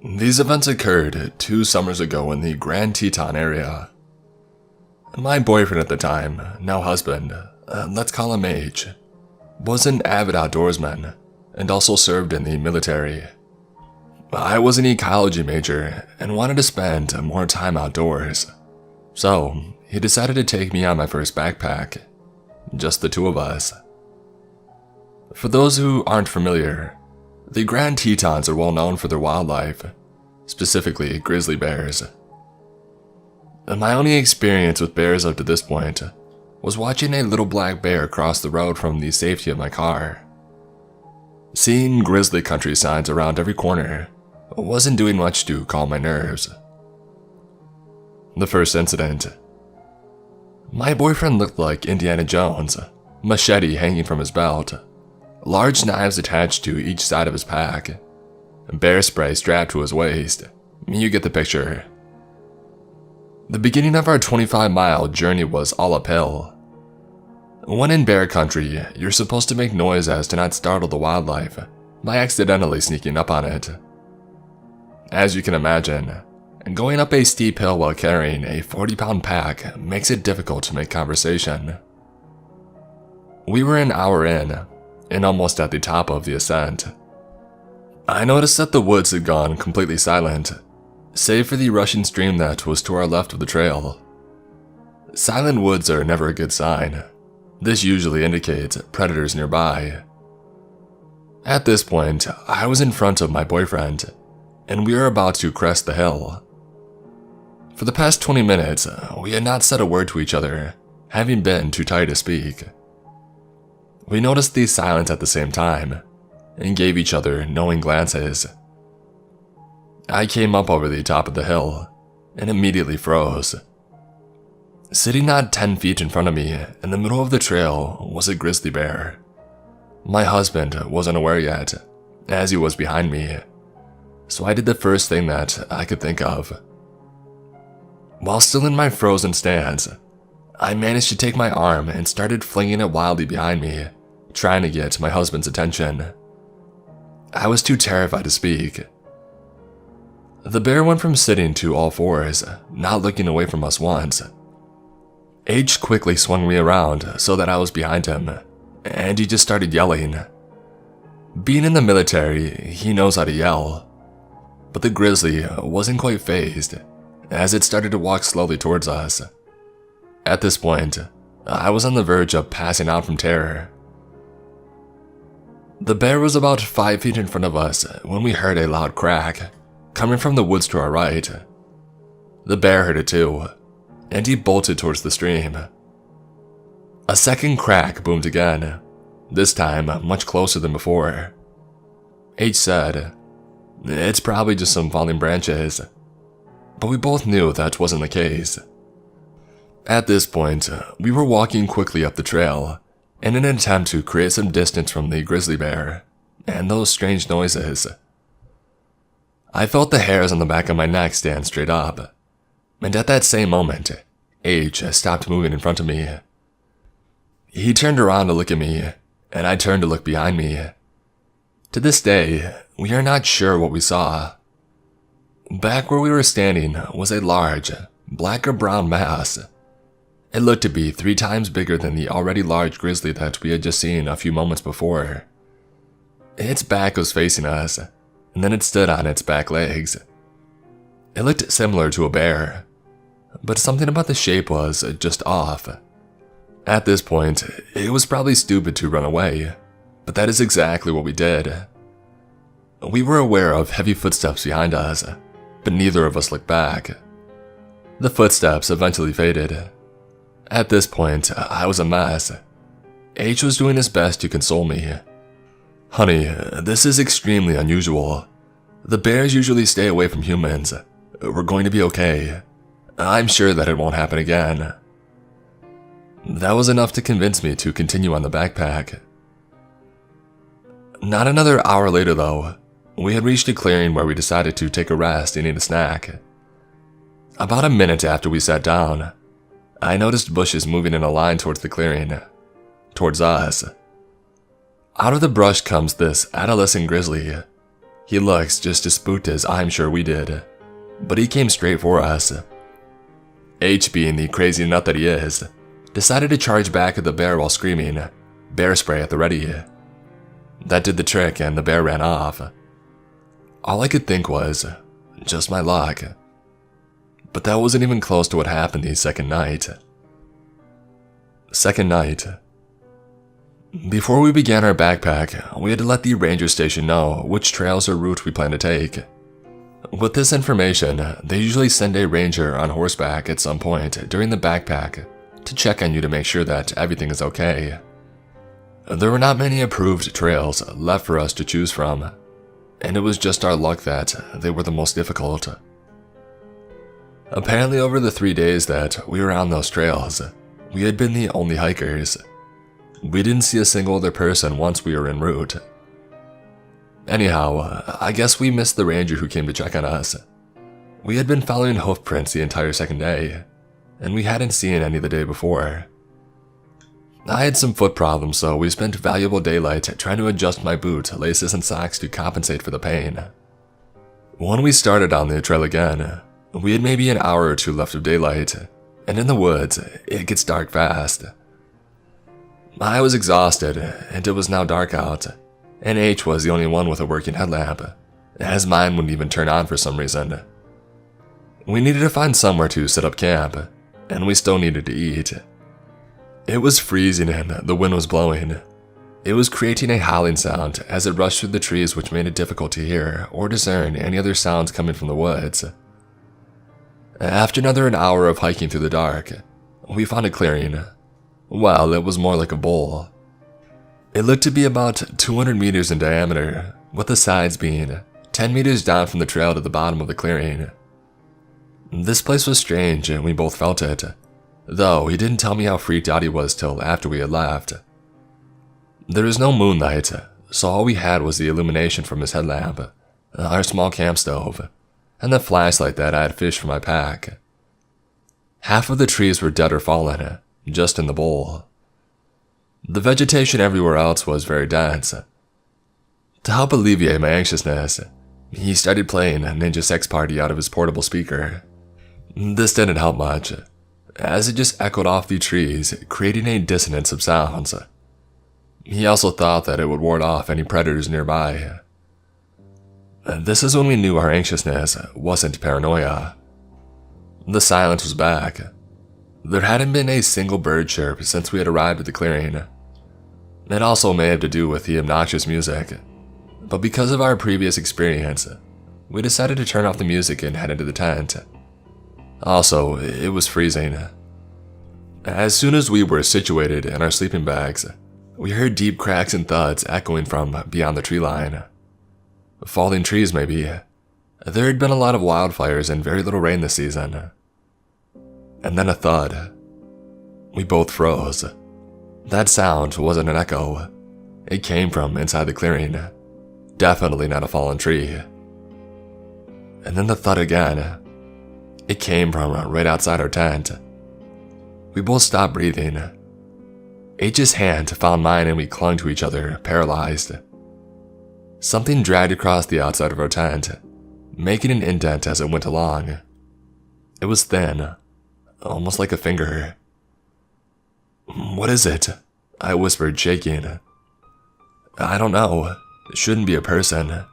These events occurred 2 summers ago in the Grand Teton area. My boyfriend at the time, now husband, let's call him H, was an avid outdoorsman and also served in the military. I was an ecology major and wanted to spend more time outdoors, so he decided to take me on my first backpack, just the 2 of us. For those who aren't familiar, the Grand Tetons are well known for their wildlife, specifically grizzly bears. My only experience with bears up to this point was watching a little black bear cross the road from the safety of my car. Seeing grizzly country signs around every corner wasn't doing much to calm my nerves. The first incident. My boyfriend looked like Indiana Jones, machete hanging from his belt, large knives attached to each side of his pack, bear spray strapped to his waist. You get the picture. The beginning of our 25-mile journey was all uphill. When in bear country, you're supposed to make noise as to not startle the wildlife by accidentally sneaking up on it. As you can imagine, going up a steep hill while carrying a 40-pound pack makes it difficult to make conversation. We were an hour in, and almost at the top of the ascent. I noticed that the woods had gone completely silent, save for the rushing stream that was to our left of the trail. Silent woods are never a good sign. This usually indicates predators nearby. At this point, I was in front of my boyfriend, and we were about to crest the hill. For the past 20 minutes, we had not said a word to each other, having been too tired to speak. We noticed the silence at the same time, and gave each other knowing glances. I came up over the top of the hill, and immediately froze. Sitting not 10 feet in front of me, in the middle of the trail, was a grizzly bear. My husband wasn't aware yet, as he was behind me, so I did the first thing that I could think of. While still in my frozen stance, I managed to take my arm and started flinging it wildly behind me, trying to get my husband's attention. I was too terrified to speak. The bear went from sitting to all fours, not looking away from us once. H quickly swung me around so that I was behind him, and he just started yelling. Being in the military, he knows how to yell. But the grizzly wasn't quite fazed, as it started to walk slowly towards us. At this point, I was on the verge of passing out from terror. The bear was about 5 feet in front of us when we heard a loud crack, coming from the woods to our right. The bear heard it too, and he bolted towards the stream. A second crack boomed again, this time much closer than before. H said, "It's probably just some falling branches," but we both knew that wasn't the case. At this point, we were walking quickly up the trail in an attempt to create some distance from the grizzly bear and those strange noises. I felt the hairs on the back of my neck stand straight up, and at that same moment, H stopped moving in front of me. He turned around to look at me, and I turned to look behind me. To this day, we are not sure what we saw. Back where we were standing was a large, black or brown mass. It looked to be 3 times bigger than the already large grizzly that we had just seen a few moments before. Its back was facing us, and then it stood on its back legs. It looked similar to a bear, but something about the shape was just off. At this point, it was probably stupid to run away, but that is exactly what we did. We were aware of heavy footsteps behind us, but neither of us looked back. The footsteps eventually faded. At this point, I was a mess. H was doing his best to console me. "Honey, this is extremely unusual. The bears usually stay away from humans. We're going to be okay. I'm sure that it won't happen again." That was enough to convince me to continue on the backpack. Not another hour later though, we had reached a clearing where we decided to take a rest and eat a snack. About a minute after we sat down, I noticed bushes moving in a line towards the clearing, towards us. Out of the brush comes this adolescent grizzly, He looks just as spooked as I'm sure we did, but he came straight for us. H, being the crazy nut that he is, decided to charge back at the bear while screaming, "Bear spray at the ready." That did the trick and the bear ran off. All I could think was, just my luck. But that wasn't even close to what happened the second night. Second night. Before we began our backpack, we had to let the ranger station know which trails or route we plan to take. With this information, they usually send a ranger on horseback at some point during the backpack to check on you to make sure that everything is okay. There were not many approved trails left for us to choose from, and it was just our luck that they were the most difficult. Apparently over the 3 days that we were on those trails, we had been the only hikers. We didn't see a single other person once we were en route. Anyhow, I guess we missed the ranger who came to check on us. We had been following hoof prints the entire second day, and we hadn't seen any the day before. I had some foot problems, so we spent valuable daylight trying to adjust my boot, laces, and socks to compensate for the pain. When we started on the trail again, we had maybe an hour or two left of daylight, and in the woods, it gets dark fast. I was exhausted, and it was now dark out, and H was the only one with a working headlamp, as mine wouldn't even turn on for some reason. We needed to find somewhere to set up camp, and we still needed to eat. It was freezing and the wind was blowing. It was creating a howling sound as it rushed through the trees, which made it difficult to hear or discern any other sounds coming from the woods. After another an hour of hiking through the dark, we found a clearing. Well, it was more like a bowl. It looked to be about 200 meters in diameter, with the sides being 10 meters down from the trail to the bottom of the clearing. This place was strange and we both felt it, though he didn't tell me how freaked out he was till after we had left. There was no moonlight, so all we had was the illumination from his headlamp, our small camp stove, and the flashlight that I had fished from my pack. Half of the trees were dead or fallen, just in the bowl. The vegetation everywhere else was very dense. To help alleviate my anxiousness, he started playing Ninja Sex Party out of his portable speaker. This didn't help much, as it just echoed off the trees, creating a dissonance of sounds. He also thought that it would ward off any predators nearby. This is when we knew our anxiousness wasn't paranoia. The silence was back. There hadn't been a single bird chirp since we had arrived at the clearing. It also may have to do with the obnoxious music, but because of our previous experience, we decided to turn off the music and head into the tent. Also, it was freezing. As soon as we were situated in our sleeping bags, we heard deep cracks and thuds echoing from beyond the tree line. Falling trees, maybe. There had been a lot of wildfires and very little rain this season. And then a thud. We both froze. That sound wasn't an echo. It came from inside the clearing. Definitely not a fallen tree. And then the thud again. It came from right outside our tent. We both stopped breathing. H's hand found mine and we clung to each other, paralyzed. Something dragged across the outside of our tent, making an indent as it went along. It was thin, almost like a finger. "What is it?" I whispered, shaking. "I don't know. It shouldn't be a person.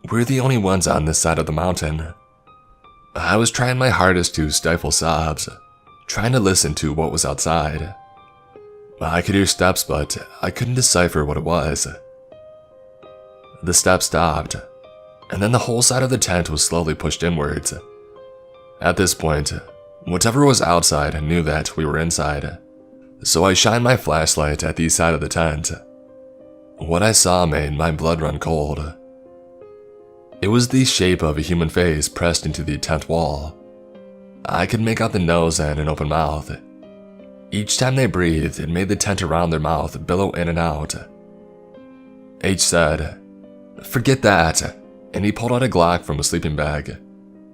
We're the only ones on this side of the mountain." I was trying my hardest to stifle sobs, trying to listen to what was outside. I could hear steps, but I couldn't decipher what it was. The steps stopped, and then the whole side of the tent was slowly pushed inwards. At this point, whatever was outside knew that we were inside, so I shined my flashlight at the side of the tent. What I saw made my blood run cold. It was the shape of a human face pressed into the tent wall. I could make out the nose and an open mouth. Each time they breathed, it made the tent around their mouth billow in and out. H said, "Forget that," and he pulled out a Glock from a sleeping bag.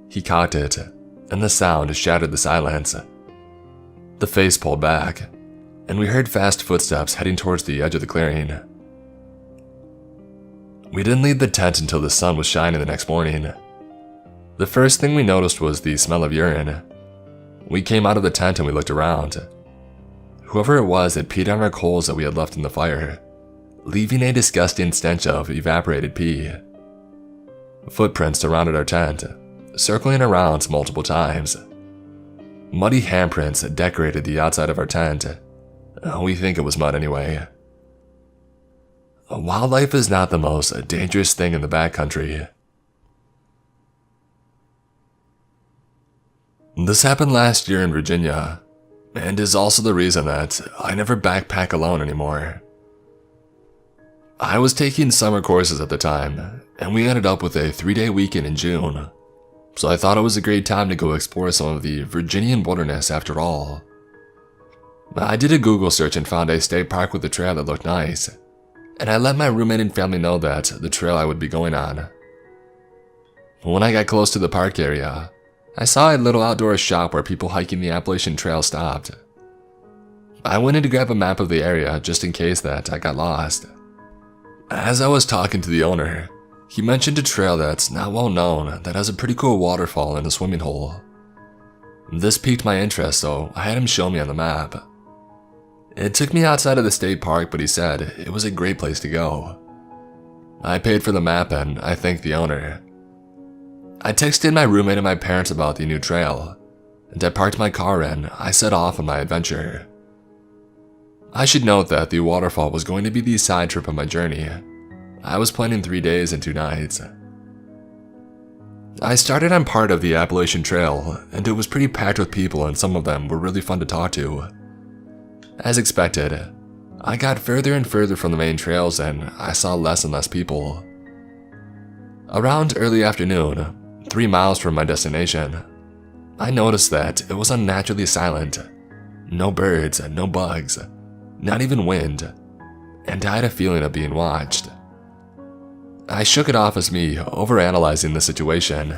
He cocked it, and the sound shattered the silence. The face pulled back, and we heard fast footsteps heading towards the edge of the clearing. We didn't leave the tent until the sun was shining the next morning. The first thing we noticed was the smell of urine. We came out of the tent and we looked around. Whoever it was had peed on our coals that we had left in the fire, leaving a disgusting stench of evaporated pee. Footprints surrounded our tent, circling around multiple times. Muddy handprints decorated the outside of our tent. We think it was mud anyway. Wildlife is not the most dangerous thing in the backcountry. This happened last year in Virginia, and is also the reason that I never backpack alone anymore. I was taking summer courses at the time, and we ended up with a 3-day weekend in June, so I thought it was a great time to go explore some of the Virginian wilderness after all. I did a Google search and found a state park with a trail that looked nice, and I let my roommate and family know that the trail I would be going on. When I got close to the park area, I saw a little outdoor shop where people hiking the Appalachian Trail stopped. I went in to grab a map of the area just in case that I got lost. As I was talking to the owner, he mentioned a trail that's not well known that has a pretty cool waterfall and a swimming hole. This piqued my interest, so I had him show me on the map. It took me outside of the state park, but he said it was a great place to go. I paid for the map and I thanked the owner. I texted my roommate and my parents about the new trail, and I parked my car and I set off on my adventure. I should note that the waterfall was going to be the side trip of my journey. I was planning 3 days and 2 nights. I started on part of the Appalachian Trail, and it was pretty packed with people, and some of them were really fun to talk to. As expected, I got further and further from the main trails and I saw less and less people. Around early afternoon, 3 miles from my destination, I noticed that it was unnaturally silent. No birds, no bugs, not even wind, and I had a feeling of being watched. I shook it off as me overanalyzing the situation.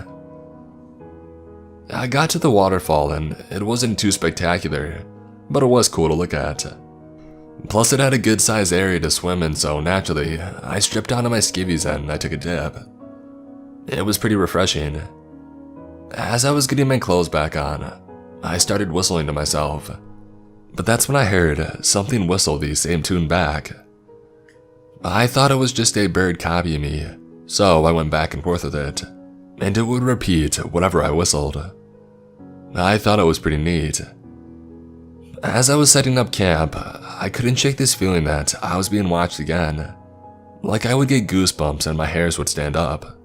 I got to the waterfall and it wasn't too spectacular, but it was cool to look at. Plus it had a good sized area to swim in, so naturally, I stripped down to my skivvies and I took a dip. It was pretty refreshing. As I was getting my clothes back on, I started whistling to myself. But that's when I heard something whistle the same tune back. I thought it was just a bird copying me, so I went back and forth with it, and it would repeat whatever I whistled. I thought it was pretty neat. As I was setting up camp, I couldn't shake this feeling that I was being watched again. Like I would get goosebumps and my hairs would stand up.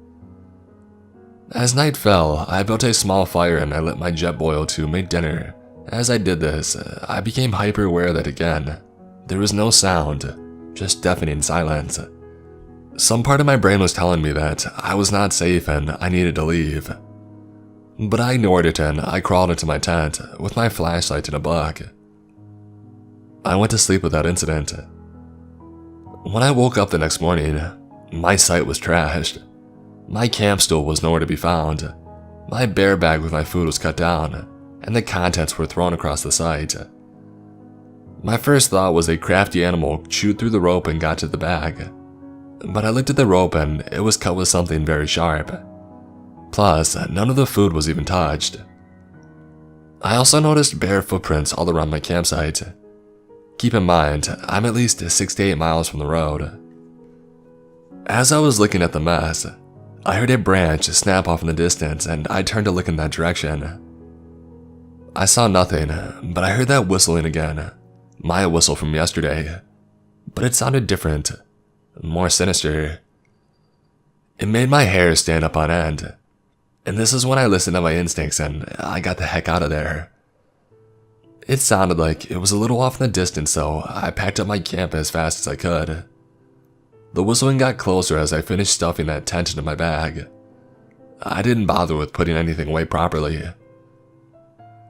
As night fell, I built a small fire and I lit my jet boil to make dinner. As I did this, I became hyper aware that again, there was no sound, just deafening silence. Some part of my brain was telling me that I was not safe and I needed to leave. But I ignored it and I crawled into my tent with my flashlight and a book. I went to sleep without incident. When I woke up the next morning, my sight was trashed. My camp stool was nowhere to be found. My bear bag with my food was cut down, and the contents were thrown across the site. My first thought was a crafty animal chewed through the rope and got to the bag. But I looked at the rope and it was cut with something very sharp. Plus, none of the food was even touched. I also noticed bear footprints all around my campsite. Keep in mind, I'm at least 6 to 8 miles from the road. As I was looking at the mess, I heard a branch snap off in the distance and I turned to look in that direction. I saw nothing, but I heard that whistling again. My whistle from yesterday. But it sounded different, more sinister. It made my hair stand up on end. And this is when I listened to my instincts and I got the heck out of there. It sounded like it was a little off in the distance, so I packed up my camp as fast as I could. The whistling got closer as I finished stuffing that tent into my bag. I didn't bother with putting anything away properly.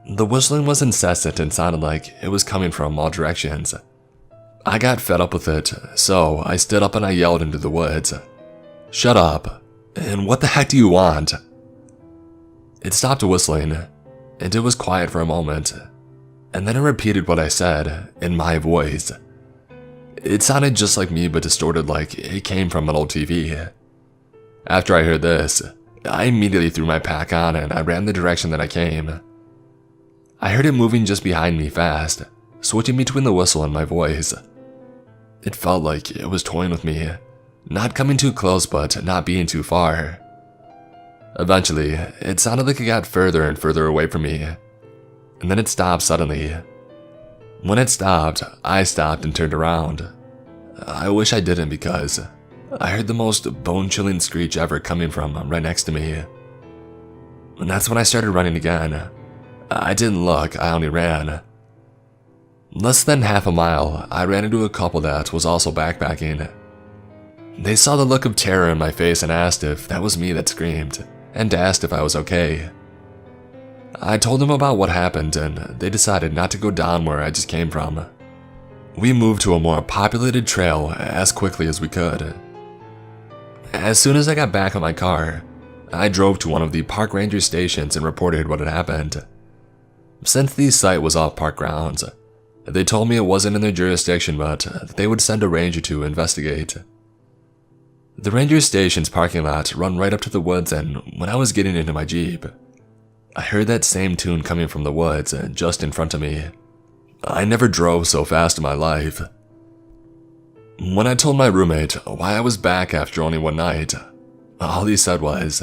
The whistling was incessant and sounded like it was coming from all directions. I got fed up with it, so I stood up and I yelled into the woods, "Shut up, and what the heck do you want?" It stopped whistling, and it was quiet for a moment. And then it repeated what I said, in my voice. It sounded just like me but distorted, like it came from an old TV. After I heard this, I immediately threw my pack on and I ran the direction that I came. I heard it moving just behind me fast, switching between the whistle and my voice. It felt like it was toying with me, not coming too close but not being too far. Eventually, it sounded like it got further and further away from me, and then it stopped suddenly. When it stopped, I stopped and turned around. I wish I didn't because I heard the most bone-chilling screech ever coming from right next to me. And that's when I started running again. I didn't look, I only ran. Less than half a mile, I ran into a couple that was also backpacking. They saw the look of terror in my face and asked if that was me that screamed, and asked if I was okay. I told them about what happened and they decided not to go down where I just came from. We moved to a more populated trail as quickly as we could. As soon as I got back in my car, I drove to one of the park ranger stations and reported what had happened. Since the site was off park grounds, they told me it wasn't in their jurisdiction but they would send a ranger to investigate. The ranger station's parking lot run right up to the woods, and when I was getting into my Jeep, I heard that same tune coming from the woods just in front of me. I never drove so fast in my life. When I told my roommate why I was back after only one night, all he said was,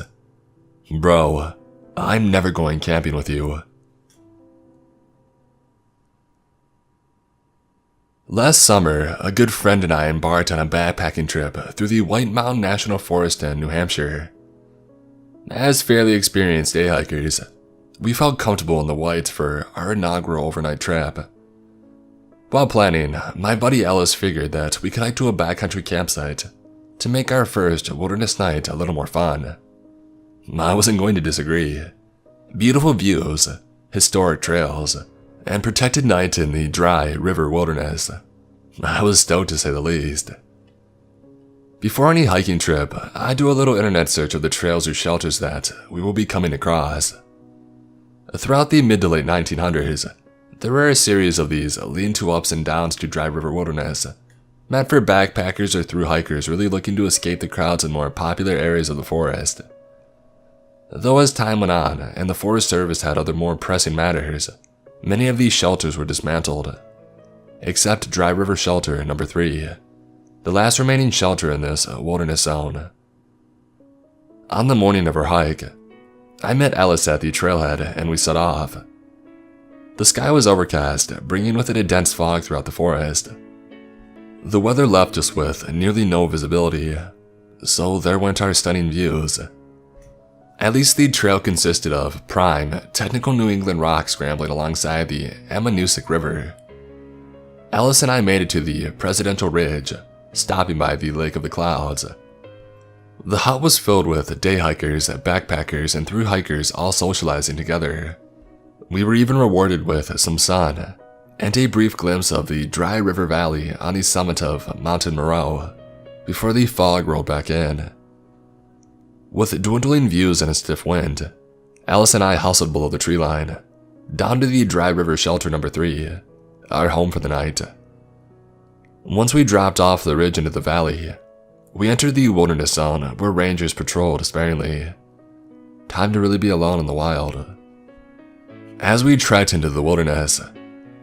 "Bro, I'm never going camping with you." Last summer, a good friend and I embarked on a backpacking trip through the White Mountain National Forest in New Hampshire. As fairly experienced day hikers, we felt comfortable in the Whites for our inaugural overnight trip. While planning, my buddy Ellis figured that we could hike to a backcountry campsite to make our first wilderness night a little more fun. I wasn't going to disagree. Beautiful views, historic trails, and protected night in the dry river wilderness. I was stoked to say the least. Before any hiking trip, I do a little internet search of the trails or shelters that we will be coming across. Throughout the mid to late 1900s, there were a series of these lean-to ups and downs to dry river wilderness, meant for backpackers or through hikers really looking to escape the crowds in more popular areas of the forest. Though as time went on and the Forest Service had other more pressing matters, many of these shelters were dismantled, except Dry River Shelter No. 3, the last remaining shelter in this wilderness zone. On the morning of our hike, I met Ellis at the trailhead and we set off. The sky was overcast, bringing with it a dense fog throughout the forest. The weather left us with nearly no visibility, so there went our stunning views. At least the trail consisted of prime, technical New England rock scrambling alongside the Ammonoosuc River. Ellis and I made it to the Presidential Ridge, stopping by the Lake of the Clouds. The hut was filled with day hikers, backpackers, and through hikers all socializing together. We were even rewarded with some sun, and a brief glimpse of the dry river valley on the summit of Mountain Moreau, before the fog rolled back in. With dwindling views and a stiff wind, Alice and I hustled below the tree line, down to the Dry River Shelter No. 3, our home for the night. Once we dropped off the ridge into the valley, we entered the wilderness zone where rangers patrolled sparingly. Time to really be alone in the wild. As we trekked into the wilderness,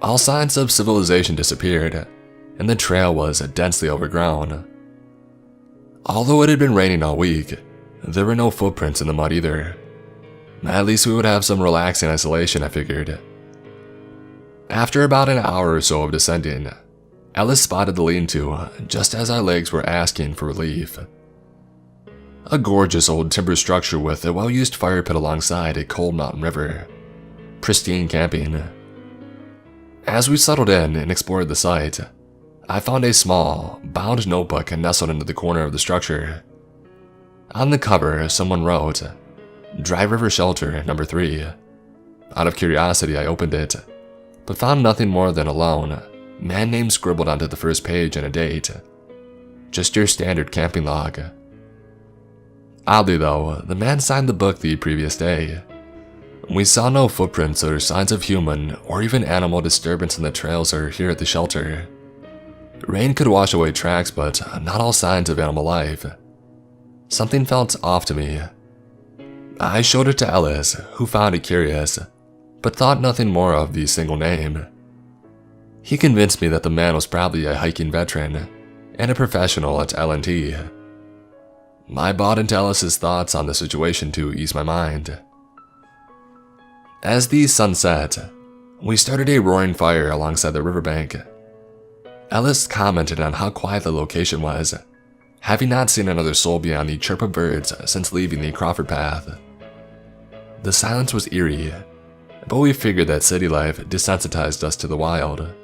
all signs of civilization disappeared, and the trail was densely overgrown. Although it had been raining all week, there were no footprints in the mud either. At least we would have some relaxing isolation, I figured. After about an hour or so of descending, Ellis spotted the lean-to just as our legs were asking for relief. A gorgeous old timber structure with a well-used fire pit alongside a cold mountain river. Pristine camping. As we settled in and explored the site, I found a small, bound notebook nestled into the corner of the structure. On the cover, someone wrote, "Dry River Shelter No. 3. Out of curiosity, I opened it, but found nothing more than a lone, man name scribbled onto the first page and a date. Just your standard camping log. Oddly though, the man signed the book the previous day. We saw no footprints or signs of human or even animal disturbance in the trails or here at the shelter. Rain could wash away tracks, but not all signs of animal life. Something felt off to me. I showed it to Ellis, who found it curious, but thought nothing more of the single name. He convinced me that the man was probably a hiking veteran and a professional at L&T. I bought into Ellis's thoughts on the situation to ease my mind. As the sun set, we started a roaring fire alongside the riverbank. Ellis commented on how quiet the location was, having not seen another soul beyond the chirp of birds since leaving the Crawford path. The silence was eerie, but we figured that city life desensitized us to the wild.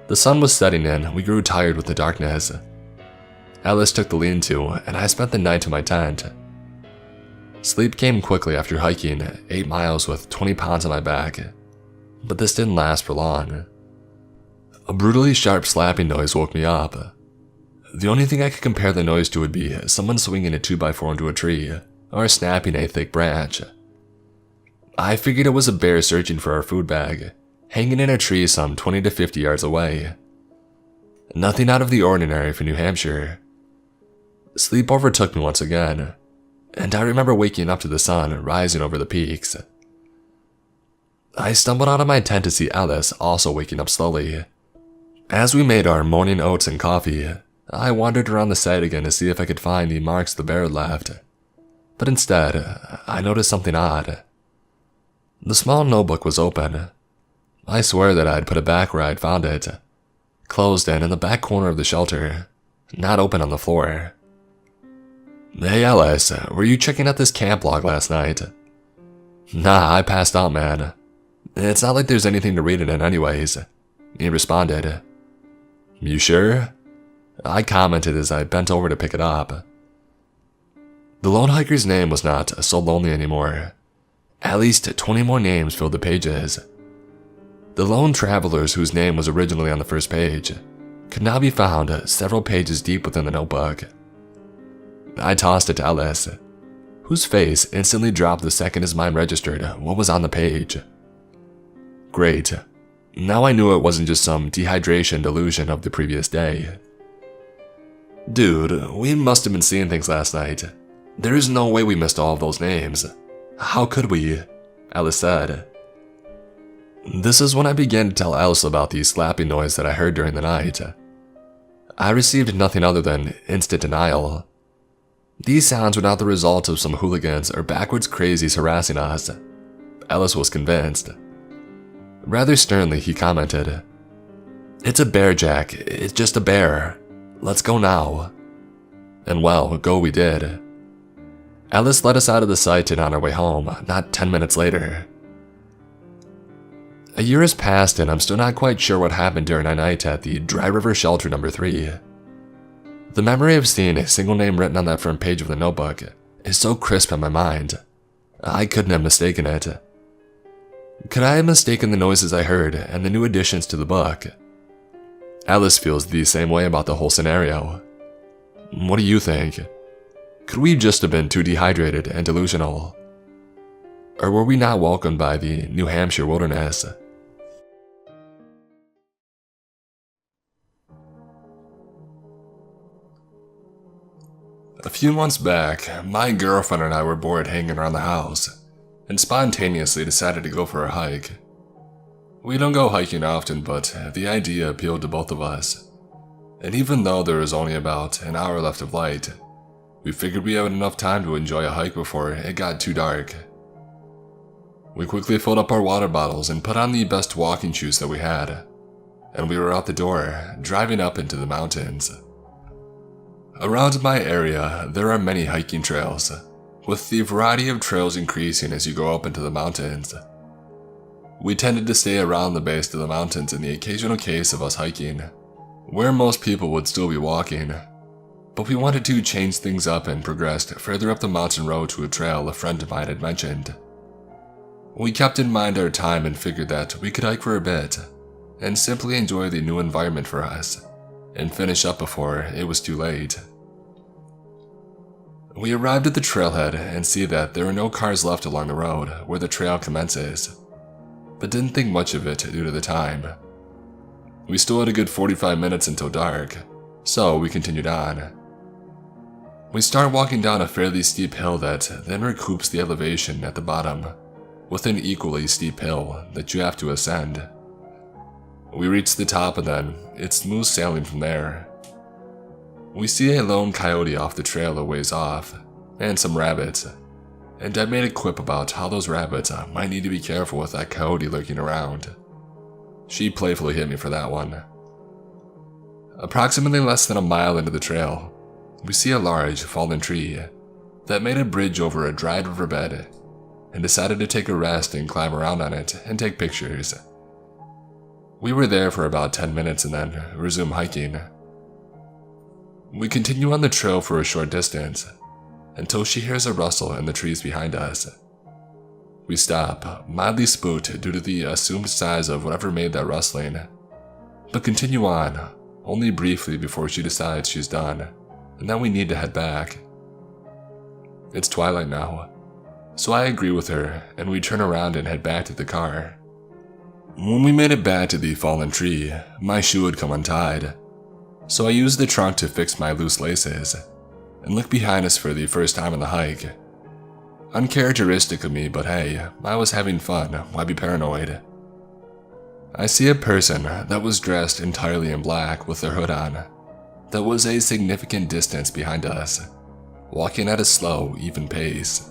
The sun was setting in, we grew tired with the darkness. Ellis took the lean-to, and I spent the night in my tent. Sleep came quickly after hiking 8 miles with 20 pounds on my back, but this didn't last for long. A brutally sharp slapping noise woke me up. The only thing I could compare the noise to would be someone swinging a 2x4 into a tree, or snapping a thick branch. I figured it was a bear searching for our food bag, hanging in a tree some 20 to 50 yards away. Nothing out of the ordinary for New Hampshire. Sleep overtook me once again, and I remember waking up to the sun rising over the peaks. I stumbled out of my tent to see Ellis also waking up slowly. As we made our morning oats and coffee, I wandered around the site again to see if I could find the marks the bear had left. But instead, I noticed something odd. The small notebook was open. I swear that I'd put it back where I'd found it, closed in the back corner of the shelter, not open on the floor. Hey Ellis, were you checking out this camp log last night? Nah, I passed out, man. It's not like there's anything to read in it anyways, he responded. You sure? I commented as I bent over to pick it up. The lone hiker's name was not so lonely anymore. At least 20 more names filled the pages. The lone travelers whose name was originally on the first page could now be found several pages deep within the notebook. I tossed it to Ellis, whose face instantly dropped the second his mind registered what was on the page. Great. Now I knew it wasn't just some dehydration delusion of the previous day. Dude, we must have been seeing things last night. There is no way we missed all of those names. How could we? Ellis said. This is when I began to tell Ellis about the slapping noise that I heard during the night. I received nothing other than instant denial. These sounds were not the result of some hooligans or backwards crazies harassing us. Ellis was convinced. Rather sternly, he commented, It's a bear, Jack. It's just a bear. Let's go now. And well, go we did. Ellis led us out of the site and on our way home, not 10 minutes later. A year has passed and I'm still not quite sure what happened during our night at the Dry River Shelter number 3. The memory of seeing a single name written on that front page of the notebook is so crisp in my mind. I couldn't have mistaken it. Could I have mistaken the noises I heard and the new additions to the book? Ellis feels the same way about the whole scenario. What do you think? Could we just have been too dehydrated and delusional? Or were we not welcomed by the New Hampshire wilderness? A few months back, my girlfriend and I were bored hanging around the house, and spontaneously decided to go for a hike. We don't go hiking often, but the idea appealed to both of us. And even though there was only about an hour left of light, we figured we had enough time to enjoy a hike before it got too dark. We quickly filled up our water bottles and put on the best walking shoes that we had, and we were out the door, driving up into the mountains. Around my area, there are many hiking trails, with the variety of trails increasing as you go up into the mountains. We tended to stay around the base of the mountains in the occasional case of us hiking, where most people would still be walking, but we wanted to change things up and progressed further up the mountain road to a trail a friend of mine had mentioned. We kept in mind our time and figured that we could hike for a bit, and simply enjoy the new environment for us, and finish up before it was too late. We arrived at the trailhead and see that there are no cars left along the road where the trail commences, but didn't think much of it due to the time. We still had a good 45 minutes until dark, so we continued on. We start walking down a fairly steep hill that then recoups the elevation at the bottom, with an equally steep hill that you have to ascend. We reach the top and then it's smooth sailing from there. We see a lone coyote off the trail a ways off, and some rabbits, and I made a quip about how those rabbits might need to be careful with that coyote lurking around. She playfully hit me for that one. Approximately less than a mile into the trail, we see a large fallen tree that made a bridge over a dried riverbed, and decided to take a rest and climb around on it and take pictures. We were there for about 10 minutes and then resume hiking. We continue on the trail for a short distance, until she hears a rustle in the trees behind us. We stop, mildly spooked due to the assumed size of whatever made that rustling, but continue on, only briefly before she decides she's done, and that we need to head back. It's twilight now, so I agree with her, and we turn around and head back to the car. When we made it back to the fallen tree, my shoe had come untied, so I used the trunk to fix my loose laces, and looked behind us for the first time on the hike. Uncharacteristic of me, but hey, I was having fun, why be paranoid? I see a person that was dressed entirely in black with their hood on, that was a significant distance behind us, walking at a slow, even pace.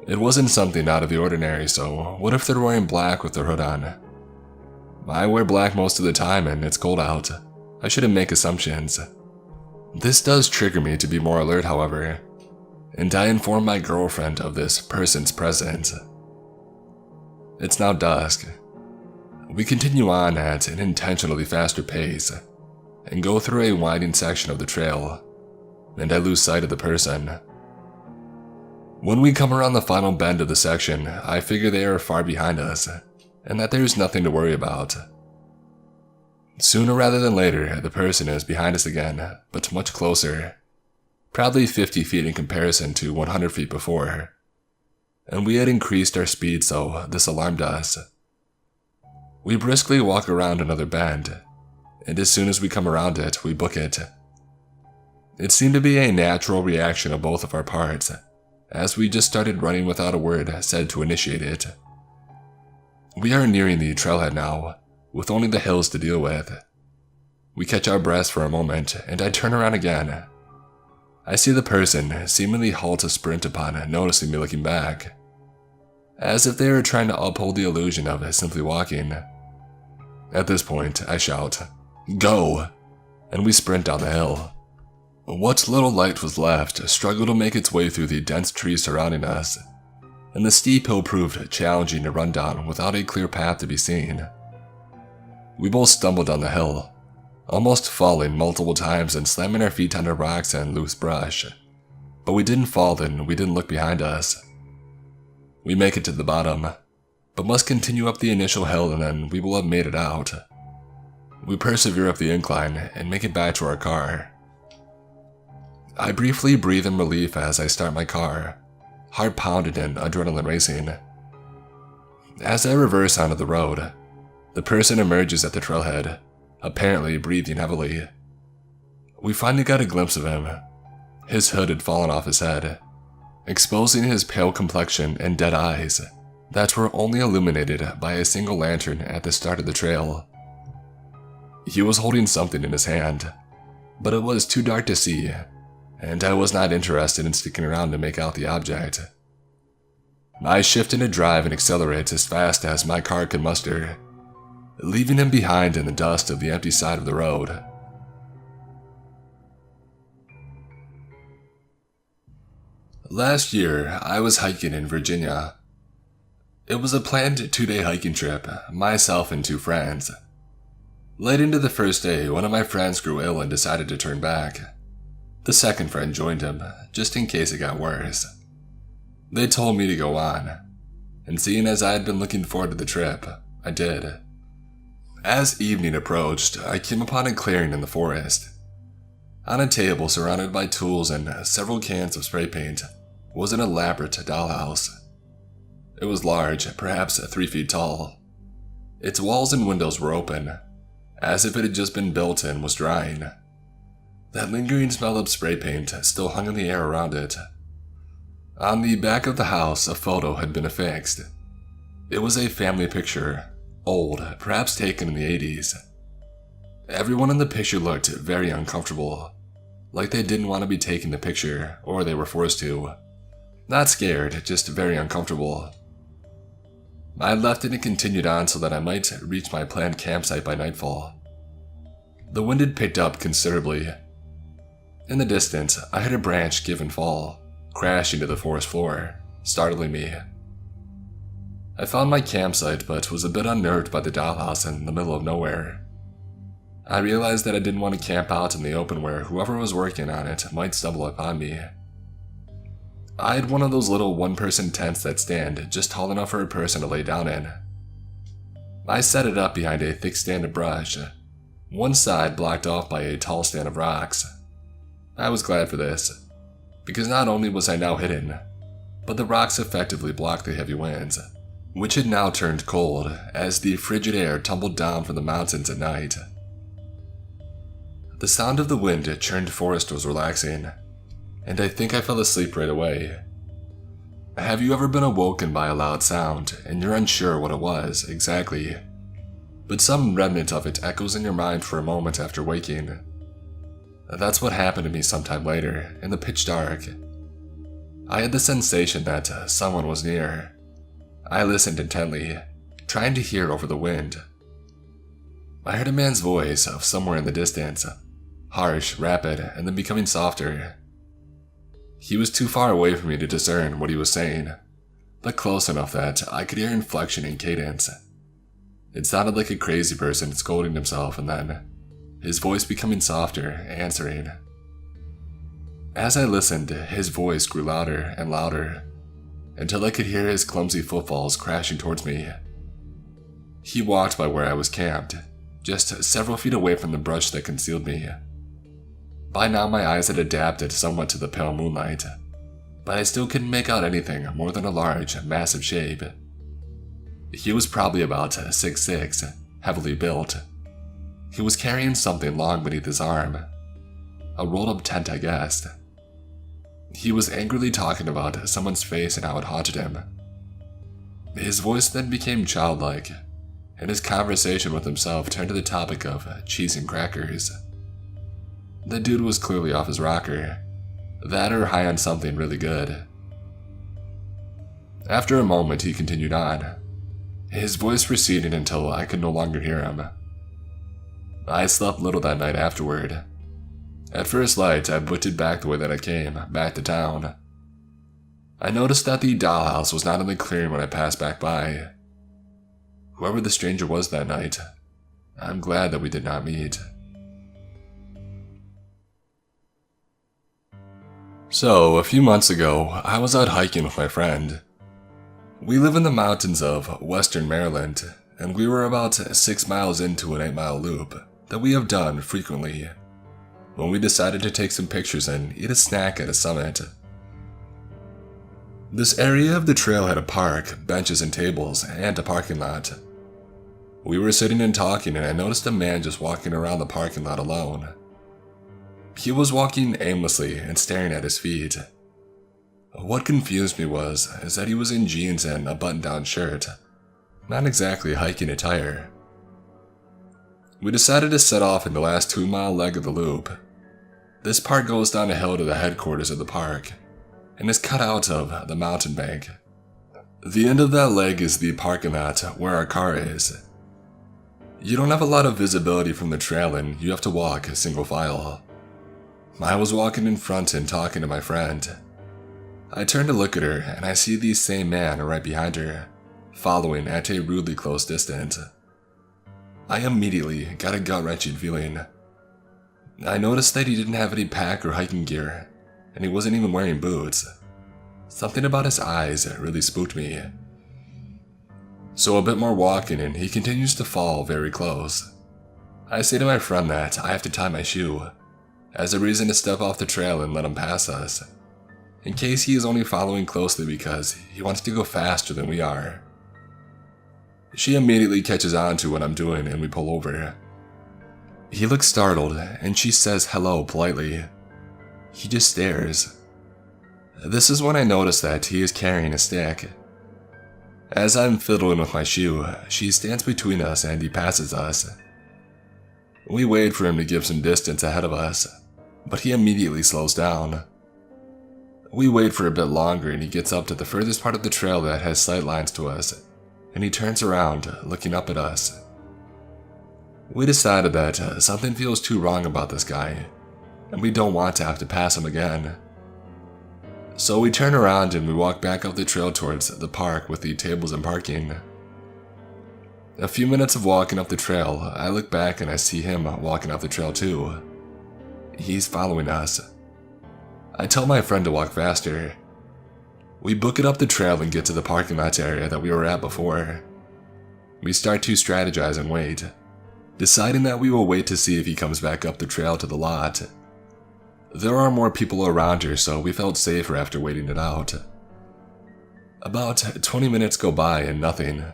It wasn't something out of the ordinary, so what if they're wearing black with their hood on? I wear black most of the time and it's cold out. I shouldn't make assumptions. This does trigger me to be more alert, however, and I inform my girlfriend of this person's presence. It's now dusk. We continue on at an intentionally faster pace, and go through a winding section of the trail, and I lose sight of the person. When we come around the final bend of the section, I figure they are far behind us, and that there's nothing to worry about. Sooner rather than later, the person is behind us again, but much closer. Probably 50 feet in comparison to 100 feet before. And we had increased our speed, so this alarmed us. We briskly walk around another bend, and as soon as we come around it, we book it. It seemed to be a natural reaction of both of our parts, as we just started running without a word said to initiate it. We are nearing the trailhead now, with only the hills to deal with. We catch our breaths for a moment, and I turn around again. I see the person seemingly halt a sprint upon noticing me looking back, as if they were trying to uphold the illusion of simply walking. At this point, I shout, "Go!" and we sprint down the hill. What little light was left struggled to make its way through the dense trees surrounding us, and the steep hill proved challenging to run down without a clear path to be seen. We both stumbled down the hill, almost falling multiple times and slamming our feet onto rocks and loose brush, but we didn't fall and we didn't look behind us. We make it to the bottom, but must continue up the initial hill and then we will have made it out. We persevere up the incline and make it back to our car. I briefly breathe in relief as I start my car, heart pounding and adrenaline racing. As I reverse onto the road, the person emerges at the trailhead, apparently breathing heavily. We finally got a glimpse of him. His hood had fallen off his head, exposing his pale complexion and dead eyes that were only illuminated by a single lantern at the start of the trail. He was holding something in his hand, but it was too dark to see, and I was not interested in sticking around to make out the object. I shift into drive and accelerate as fast as my car could muster, leaving him behind in the dust of the empty side of the road. Last year, I was hiking in Virginia. It was a planned 2-day hiking trip, myself and 2 friends. Late into the first day, one of my friends grew ill and decided to turn back. The second friend joined him, just in case it got worse. They told me to go on, and seeing as I had been looking forward to the trip, I did. As evening approached, I came upon a clearing in the forest. On a table surrounded by tools and several cans of spray paint was an elaborate dollhouse. It was large, perhaps 3 feet tall. Its walls and windows were open, as if it had just been built and was drying. That lingering smell of spray paint still hung in the air around it. On the back of the house, a photo had been affixed. It was a family picture, old, perhaps taken in the 80s. Everyone in the picture looked very uncomfortable, like they didn't want to be taking the picture, or they were forced to. Not scared, just very uncomfortable. I left it and continued on so that I might reach my planned campsite by nightfall. The wind had picked up considerably. In the distance, I heard a branch give and fall, crashing to the forest floor, startling me. I found my campsite, but was a bit unnerved by the dollhouse in the middle of nowhere. I realized that I didn't want to camp out in the open where whoever was working on it might stumble upon me. I had one of those little one-person tents that stand just tall enough for a person to lay down in. I set it up behind a thick stand of brush, one side blocked off by a tall stand of rocks. I was glad for this, because not only was I now hidden, but the rocks effectively blocked the heavy winds, which had now turned cold as the frigid air tumbled down from the mountains at night. The sound of the wind churned forest was relaxing, and I think I fell asleep right away. Have you ever been awoken by a loud sound and you're unsure what it was exactly, but some remnant of it echoes in your mind for a moment after waking? That's what happened to me sometime later, in the pitch dark. I had the sensation that someone was near. I listened intently, trying to hear over the wind. I heard a man's voice somewhere in the distance, harsh, rapid, and then becoming softer. He was too far away for me to discern what he was saying, but close enough that I could hear inflection and cadence. It sounded like a crazy person scolding himself, and then his voice becoming softer, answering. As I listened, his voice grew louder and louder, until I could hear his clumsy footfalls crashing towards me. He walked by where I was camped, just several feet away from the brush that concealed me. By now my eyes had adapted somewhat to the pale moonlight, but I still couldn't make out anything more than a large, massive shape. He was probably about 6'6", heavily built. He was carrying something long beneath his arm. A rolled-up tent, I guessed. He was angrily talking about someone's face and how it haunted him. His voice then became childlike, and his conversation with himself turned to the topic of cheese and crackers. The dude was clearly off his rocker, that or high on something really good. After a moment, he continued on, his voice receding until I could no longer hear him. I slept little that night afterward. At first light, I butted back the way that I came, back to town. I noticed that the dollhouse was not in the clearing when I passed back by. Whoever the stranger was that night, I'm glad that we did not meet. So, a few months ago, I was out hiking with my friend. We live in the mountains of western Maryland, and we were about 6 miles into an 8-mile loop that we have done frequently, when we decided to take some pictures and eat a snack at a summit. This area of the trail had a park, benches and tables, and a parking lot. We were sitting and talking, and I noticed a man just walking around the parking lot alone. He was walking aimlessly and staring at his feet. What confused me is that he was in jeans and a button-down shirt, not exactly hiking attire. We decided to set off in the last 2-mile leg of the loop. This part goes down a hill to the headquarters of the park, and is cut out of the mountain bank. The end of that leg is the parking lot where our car is. You don't have a lot of visibility from the trail and you have to walk single file. I was walking in front and talking to my friend. I turn to look at her and I see the same man right behind her, following at a rudely close distance. I immediately got a gut-wrenching feeling. I noticed that he didn't have any pack or hiking gear, and he wasn't even wearing boots. Something about his eyes really spooked me. So a bit more walking and he continues to fall very close. I say to my friend that I have to tie my shoe, as a reason to step off the trail and let him pass us, in case he is only following closely because he wants to go faster than we are. She immediately catches on to what I'm doing and we pull over. He looks startled, and she says hello politely. He just stares. This is when I notice that he is carrying a stick. As I'm fiddling with my shoe, she stands between us and he passes us. We wait for him to give some distance ahead of us, but he immediately slows down. We wait for a bit longer and he gets up to the furthest part of the trail that has sight lines to us, and he turns around, looking up at us. We decided that something feels too wrong about this guy, and we don't want to have to pass him again. So we turn around and we walk back up the trail towards the park with the tables and parking. A few minutes of walking up the trail, I look back and I see him walking up the trail too. He's following us. I tell my friend to walk faster. We book it up the trail and get to the parking lot area that we were at before. We start to strategize and wait, deciding that we will wait to see if he comes back up the trail to the lot. There are more people around here, so we felt safer after waiting it out. About 20 minutes go by and nothing.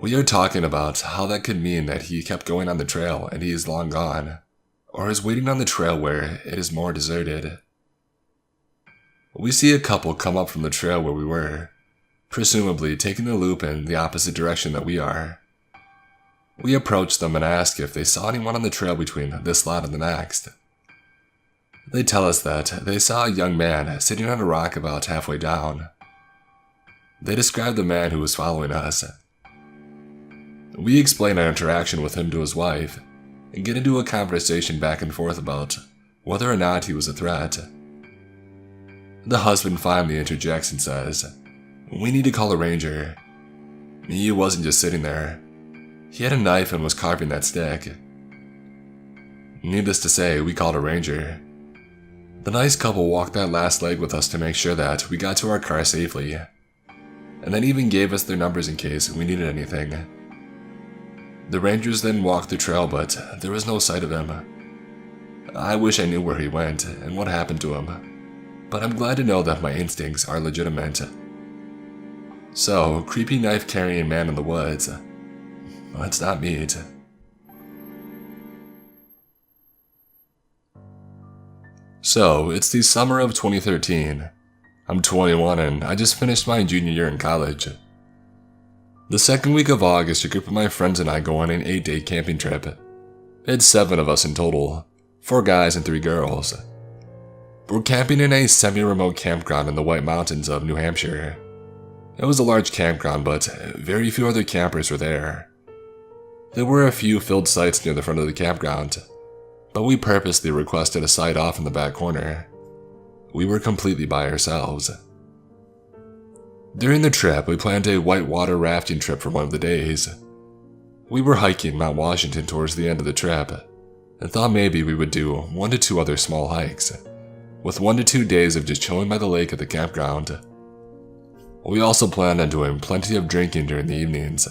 We are talking about how that could mean that he kept going on the trail and he is long gone, or is waiting on the trail where it is more deserted. We see a couple come up from the trail where we were, presumably taking the loop in the opposite direction that we are. We approach them and ask if they saw anyone on the trail between this lot and the next. They tell us that they saw a young man sitting on a rock about halfway down. They describe the man who was following us. We explain our interaction with him to his wife, and get into a conversation back and forth about whether or not he was a threat. The husband finally interjects and says, "We need to call a ranger." He wasn't just sitting there. He had a knife and was carving that stick. Needless to say, we called a ranger. The nice couple walked that last leg with us to make sure that we got to our car safely, and then even gave us their numbers in case we needed anything. The rangers then walked the trail, but there was no sight of him. I wish I knew where he went and what happened to him, but I'm glad to know that my instincts are legitimate. So, creepy knife-carrying man in the woods. Let's not meet. So, it's the summer of 2013. I'm 21 and I just finished my junior year in college. The second week of August, a group of my friends and I go on an 8-day camping trip. It's 7 of us in total, 4 guys and 3 girls. We're camping in a semi-remote campground in the White Mountains of New Hampshire. It was a large campground, but very few other campers were there. There were a few filled sites near the front of the campground, but we purposely requested a site off in the back corner. We were completely by ourselves. During the trip, we planned a whitewater rafting trip for one of the days. We were hiking Mount Washington towards the end of the trip, and thought maybe we would do 1 to 2 other small hikes, with 1 to 2 days of just chilling by the lake at the campground. We also planned on doing plenty of drinking during the evenings.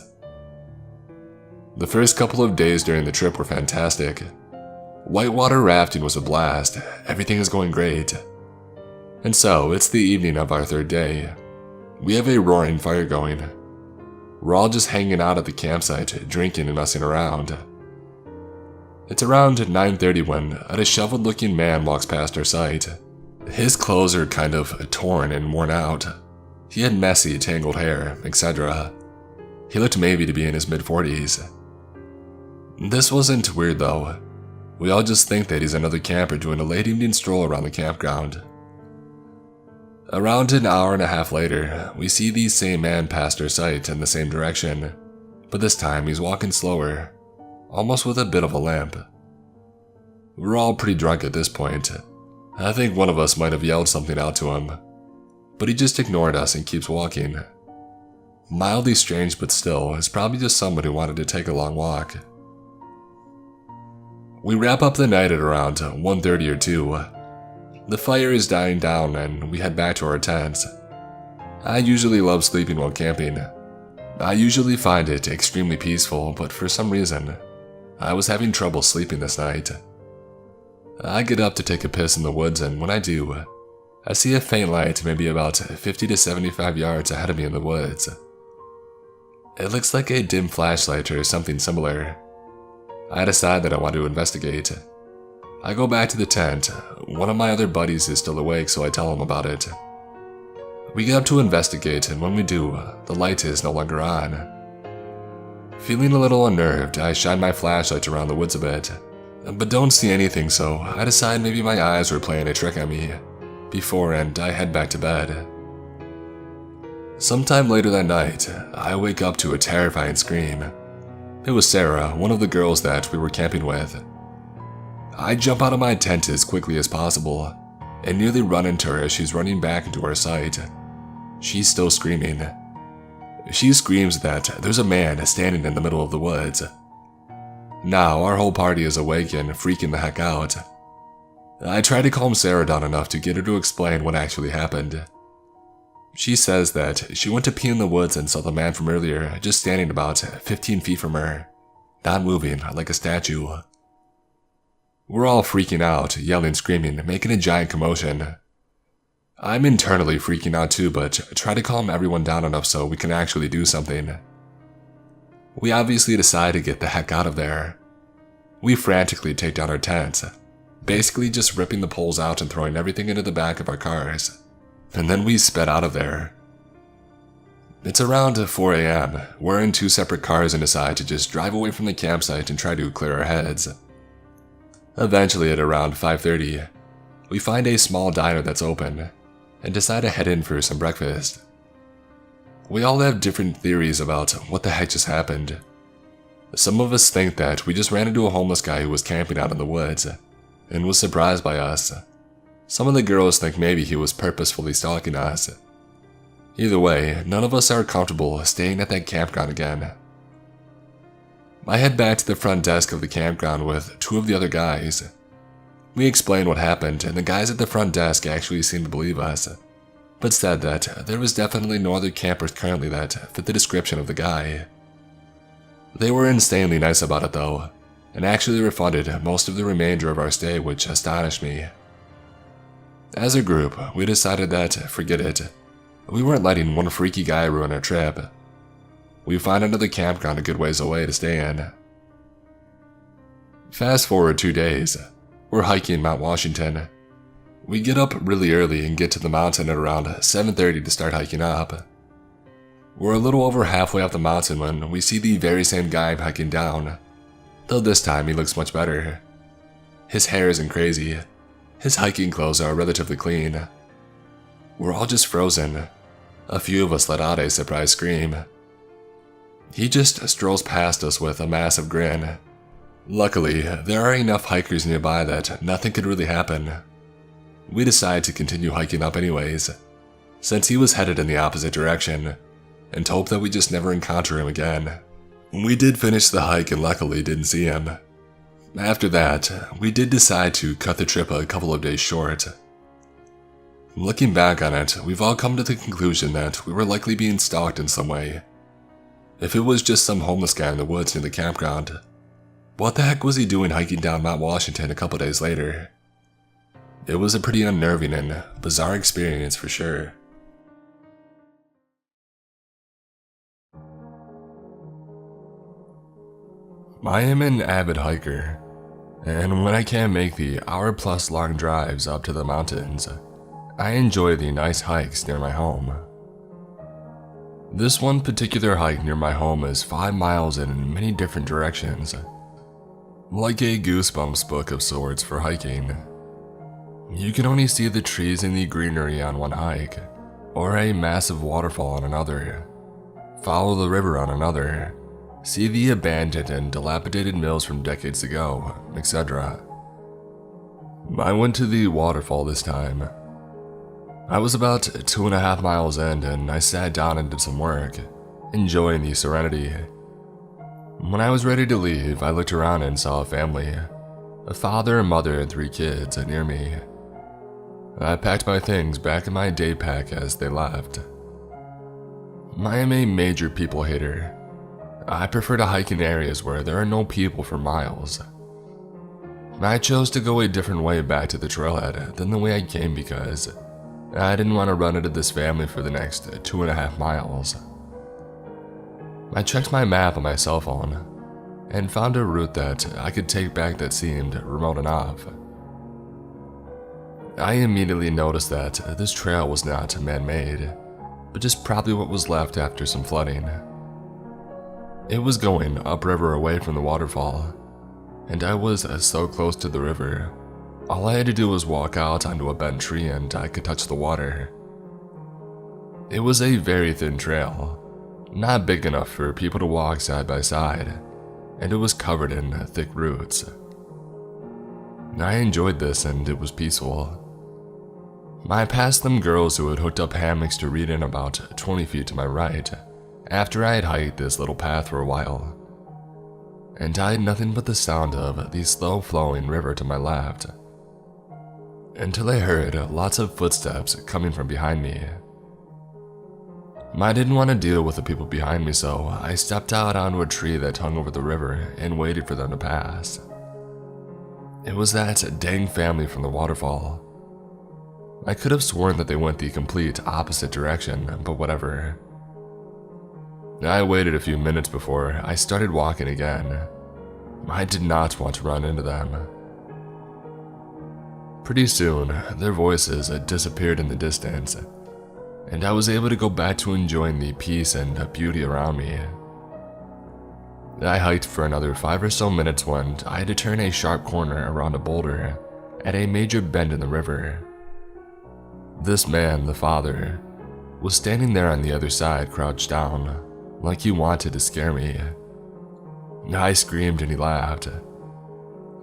The first couple of days during the trip were fantastic. Whitewater rafting was a blast, everything is going great. And so, it's the evening of our 3rd day. We have a roaring fire going. We're all just hanging out at the campsite, drinking and messing around. It's around 9:30 when a disheveled looking man walks past our site. His clothes are kind of torn and worn out. He had messy, tangled hair, etc. He looked maybe to be in his mid-40s. This wasn't weird though. We all just think that he's another camper doing a late evening stroll around the campground. Around an hour and a half later, we see the same man past our site in the same direction, but this time he's walking slower, almost with a bit of a limp. We're all pretty drunk at this point. I think one of us might have yelled something out to him, but he just ignored us and keeps walking. Mildly strange, but still, it's probably just someone who wanted to take a long walk. We wrap up the night at around 1:30 or 2. The fire is dying down and we head back to our tents. I usually love sleeping while camping. I usually find it extremely peaceful, but for some reason, I was having trouble sleeping this night. I get up to take a piss in the woods, and when I do, I see a faint light maybe about 50 to 75 yards ahead of me in the woods. It looks like a dim flashlight or something similar. I decide that I want to investigate. I go back to the tent. One of my other buddies is still awake, so I tell him about it. We get up to investigate, and when we do, the light is no longer on. Feeling a little unnerved, I shine my flashlight around the woods a bit, but don't see anything, so I decide maybe my eyes were playing a trick on me. Before and I head back to bed. Sometime later that night, I wake up to a terrifying scream. It was Sarah, one of the girls that we were camping with. I jump out of my tent as quickly as possible and nearly run into her as she's running back into our site. She's still screaming. She screams that there's a man standing in the middle of the woods. Now our whole party is awake and freaking the heck out. I try to calm Sarah down enough to get her to explain what actually happened. She says that she went to pee in the woods and saw the man from earlier just standing about 15 feet from her, not moving like a statue. We're all freaking out, yelling, screaming, making a giant commotion. I'm internally freaking out too, but try to calm everyone down enough so we can actually do something. We obviously decide to get the heck out of there. We frantically take down our tents, basically just ripping the poles out and throwing everything into the back of our cars. And then we sped out of there. It's around 4 a.m. We're in 2 separate cars and decide to just drive away from the campsite and try to clear our heads. Eventually at around 5:30, we find a small diner that's open and decide to head in for some breakfast. We all have different theories about what the heck just happened. Some of us think that we just ran into a homeless guy who was camping out in the woods and was surprised by us. Some of the girls think maybe he was purposefully stalking us. Either way, none of us are comfortable staying at that campground again. I head back to the front desk of the campground with 2 of the other guys. We explain what happened, and the guys at the front desk actually seemed to believe us, but said that there was definitely no other campers currently that fit the description of the guy. They were insanely nice about it though, and actually refunded most of the remainder of our stay, which astonished me. As a group, we decided that, forget it, we weren't letting one freaky guy ruin our trip. We find another campground a good ways away to stay in. Fast forward 2 days, we're hiking Mount Washington. We get up really early and get to the mountain at around 7:30 to start hiking up. We're a little over halfway up the mountain when we see the very same guy I'm hiking down, though this time he looks much better. His hair isn't crazy. His hiking clothes are relatively clean. We're all just frozen. A few of us let out a surprised scream. He just strolls past us with a massive grin. Luckily, there are enough hikers nearby that nothing could really happen. We decide to continue hiking up anyways, since he was headed in the opposite direction, and hope that we just never encounter him again. We did finish the hike and luckily didn't see him. After that, we did decide to cut the trip a couple of days short. Looking back on it, we've all come to the conclusion that we were likely being stalked in some way. If it was just some homeless guy in the woods near the campground, what the heck was he doing hiking down Mount Washington a couple days later? It was a pretty unnerving and bizarre experience for sure. I am an avid hiker, and when I can't make the hour-plus long drives up to the mountains, I enjoy the nice hikes near my home. This one particular hike near my home is 5 miles in many different directions, like a Goosebumps book of sorts for hiking. You can only see the trees and the greenery on one hike, or a massive waterfall on another, follow the river on another, see the abandoned and dilapidated mills from decades ago, etc. I went to the waterfall this time. I was about 2.5 miles in and I sat down and did some work, enjoying the serenity. When I was ready to leave, I looked around and saw a family, a father, a mother, and 3 kids near me. I packed my things back in my day pack as they left. I am a major people hater. I prefer to hike in areas where there are no people for miles. I chose to go a different way back to the trailhead than the way I came because I didn't want to run into this family for the next 2.5 miles. I checked my map on my cell phone. and found a route that I could take back that seemed remote enough. I immediately noticed that this trail was not man-made, but just probably what was left after some flooding. It was going upriver away from the waterfall, and I was so close to the river. All I had to do was walk out onto a bent tree and I could touch the water. It was a very thin trail, not big enough for people to walk side by side, and it was covered in thick roots. I enjoyed this and it was peaceful. I passed them girls who had hooked up hammocks to read in about 20 feet to my right, after I had hiked this little path for a while, and I had nothing but the sound of the slow-flowing river to my left, until I heard lots of footsteps coming from behind me. I didn't want to deal with the people behind me, so I stepped out onto a tree that hung over the river and waited for them to pass. It was that dang family from the waterfall. I could have sworn that they went the complete opposite direction, but whatever. I waited a few minutes before I started walking again. I did not want to run into them. Pretty soon, their voices disappeared in the distance, and I was able to go back to enjoying the peace and beauty around me. I hiked for another 5 or so minutes when I had to turn a sharp corner around a boulder at a major bend in the river. This man, the father, was standing there on the other side, crouched down, like he wanted to scare me. I screamed and he laughed.